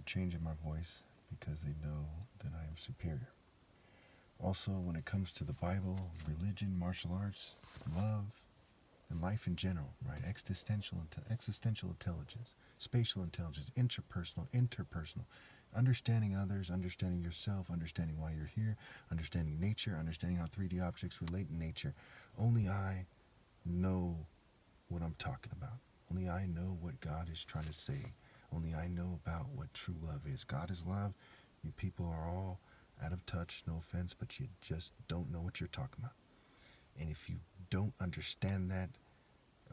changing my voice because they know that I am superior. Also, when it comes to the Bible, religion, martial arts, love, and life in general, right? Existential intelligence, spatial intelligence, interpersonal, understanding others, understanding yourself, understanding why you're here, understanding nature, understanding how 3D objects relate in nature. Only I know what I'm talking about. Only I know what God is trying to say. Only I know about what true love is. God is love. You people are all out of touch, no offense, but you just don't know what you're talking about. And if you don't understand that,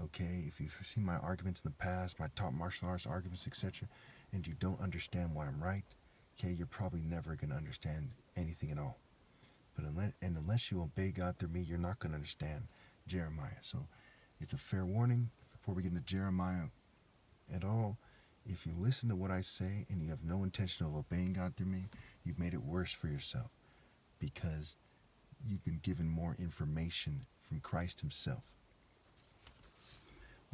okay, if you've seen my arguments in the past, my top martial arts arguments, etc., and you don't understand why I'm right, okay, you're probably never going to understand anything at all. But unless you obey God through me, you're not going to understand Jeremiah. So it's a fair warning before we get into Jeremiah at all. If you listen to what I say and you have no intention of obeying God through me, you've made it worse for yourself because you've been given more information from Christ himself.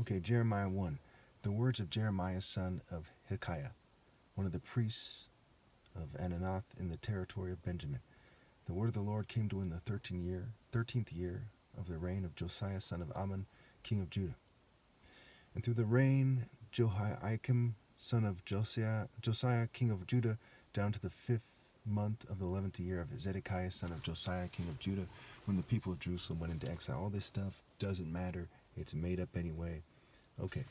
Okay, Jeremiah 1. The words of Jeremiah, son of Hilkiah, one of the priests of Ananoth in the territory of Benjamin. The word of the Lord came to in the 13th year of the reign of Josiah, son of Ammon, king of Judah. And through the reign Jehoiakim, son of Josiah, king of Judah, down to the 5th month of the 11th year of Zedekiah, son of Josiah, king of Judah, when the people of Jerusalem went into exile. All this stuff doesn't matter. It's made up anyway. Okay.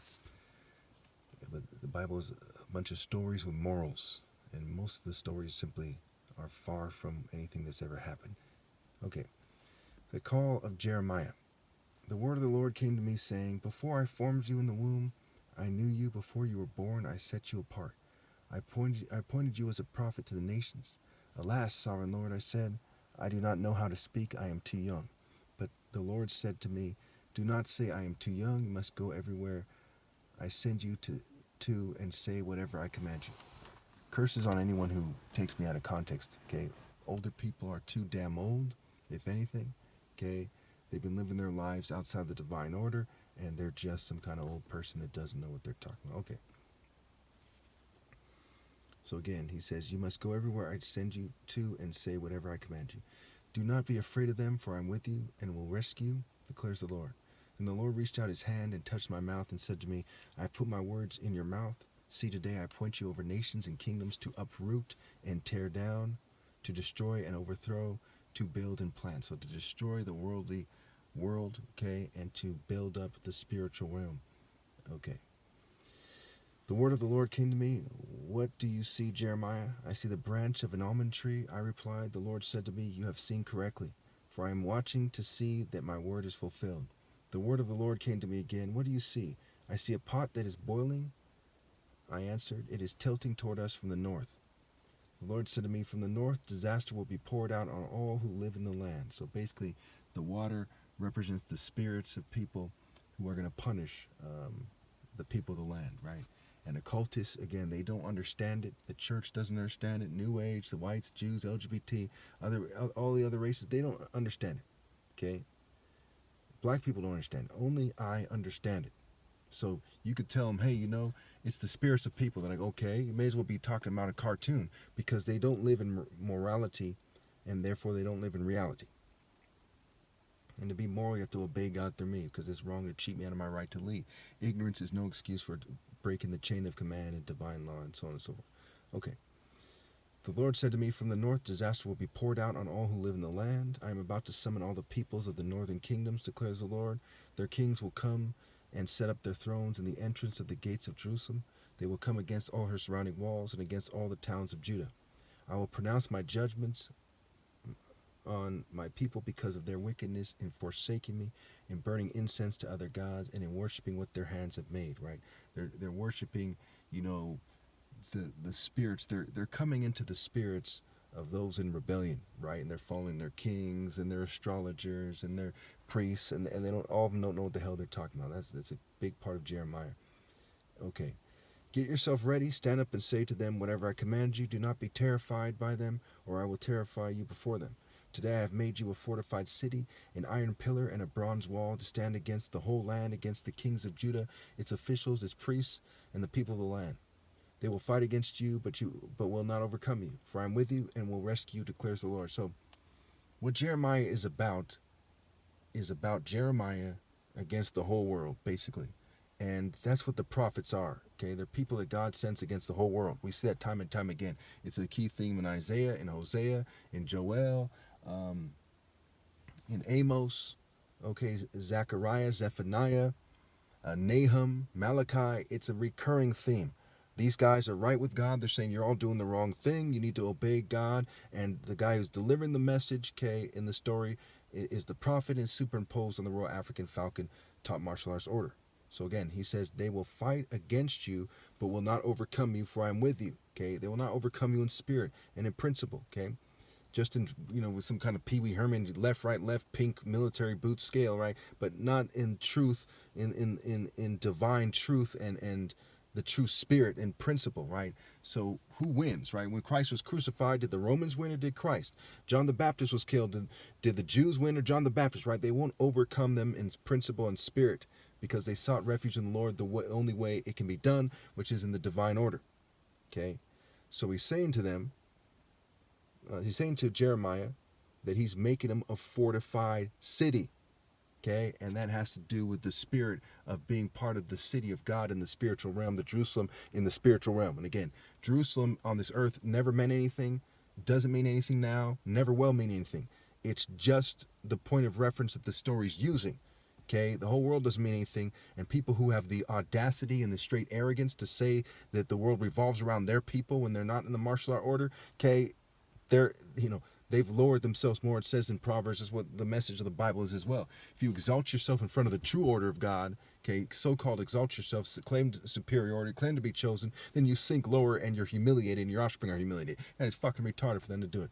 But the Bible is a bunch of stories with morals, and most of the stories simply are far from anything that's ever happened. Okay. The call of Jeremiah. The word of the Lord came to me, saying, Before I formed you in the womb, I knew you. Before you were born, I set you apart. I appointed you as a prophet to the nations. Alas, sovereign Lord, I said, I do not know how to speak. I am too young. But the Lord said to me, Do not say I am too young. You must go everywhere I send you to and say whatever I command you. Curses on anyone who takes me out of context. Okay, older people are too damn old, if anything. Okay. They've been living their lives outside the divine order, and they're just some kind of old person that doesn't know what they're talking about. Okay. So again, he says, You must go everywhere I send you to and say whatever I command you. Do not be afraid of them, for I am with you and will rescue you, declares the Lord. And the Lord reached out his hand and touched my mouth and said to me, I have put my words in your mouth. See, today I appoint you over nations and kingdoms to uproot and tear down, to destroy and overthrow, to build and plant. So to destroy the worldly world, okay, and to build up the spiritual realm. Okay. The word of the Lord came to me. What do you see, Jeremiah? I see the branch of an almond tree. I replied, The Lord said to me, You have seen correctly, for I am watching to see that my word is fulfilled. The word of the Lord came to me again. What do you see? I see a pot that is boiling. I answered, It is tilting toward us from the north. The Lord said to me, From the north, disaster will be poured out on all who live in the land. So basically, the water represents the spirits of people who are going to punish the people of the land, right? And occultists, again, they don't understand it. The church doesn't understand it. New Age, the whites, Jews, LGBT, all the other races, they don't understand it, okay? Black people don't understand it. Only I understand it. So you could tell them, hey, it's the spirits of people. They're like, okay, you may as well be talking about a cartoon because they don't live in morality and therefore they don't live in reality. And to be moral, you have to obey God through me because it's wrong to cheat me out of my right to lead. Ignorance is no excuse for breaking the chain of command and divine law and so on and so forth. Okay. The Lord said to me, From the north, disaster will be poured out on all who live in the land. I am about to summon all the peoples of the northern kingdoms, declares the Lord. Their kings will come and set up their thrones in the entrance of the gates of Jerusalem. They will come against all her surrounding walls and against all the towns of Judah. I will pronounce my judgments on my people because of their wickedness in forsaking me, in burning incense to other gods, and in worshiping what their hands have made, right? They're worshiping, the spirits. They're coming into the spirits of those in rebellion, right? And they're following their kings and their astrologers and their priests, and they all of them don't know what the hell they're talking about. That's a big part of Jeremiah. Okay. Get yourself ready, stand up and say to them whatever I command you. Do not be terrified by them, or I will terrify you before them. Today I have made you a fortified city, an iron pillar and a bronze wall to stand against the whole land, against the kings of Judah, its officials, its priests, and the people of the land. They will fight against you, but will not overcome you. For I am with you and will rescue you, declares the Lord. So what Jeremiah is about Jeremiah against the whole world, basically. And that's what the prophets are. Okay, they're people that God sends against the whole world. We see that time and time again. It's a key theme in Isaiah, in Hosea, in Joel, in Amos, okay, Zechariah, Zephaniah, Nahum, Malachi. It's a recurring theme. These guys are right with God. They're saying you're all doing the wrong thing. You need to obey God. And the guy who's delivering the message, okay, in the story is the prophet and superimposed on the Royal African Falcon top martial arts order. So again, he says they will fight against you, but will not overcome you, for I am with you. Okay, they will not overcome you in spirit and in principle. Okay, just in, with some kind of Pee Wee Herman left, right, left, pink military boot scale, right? But not in truth, in divine truth and the true spirit and principle, right? So who wins, right? When Christ was crucified, did the Romans win or did Christ? John the Baptist was killed. Did the Jews win or John the Baptist, right? They won't overcome them in principle and spirit because they sought refuge in the Lord the only way it can be done, which is in the divine order, okay? So he's saying to them, he's saying to Jeremiah that he's making them a fortified city, okay? And that has to do with the spirit of being part of the city of God in the spiritual realm, the Jerusalem in the spiritual realm. And again, Jerusalem on this earth never meant anything, doesn't mean anything now, never will mean anything. It's just the point of reference that the story's using, okay? The whole world doesn't mean anything, and people who have the audacity and the straight arrogance to say that the world revolves around their people when they're not in the martial art order, okay, they've lowered themselves more. It says in Proverbs, is what the message of the Bible is as well. If you exalt yourself in front of the true order of God, okay, so-called exalt yourself, claim superiority, claim to be chosen, then you sink lower and you're humiliated and your offspring are humiliated. And it's fucking retarded for them to do it.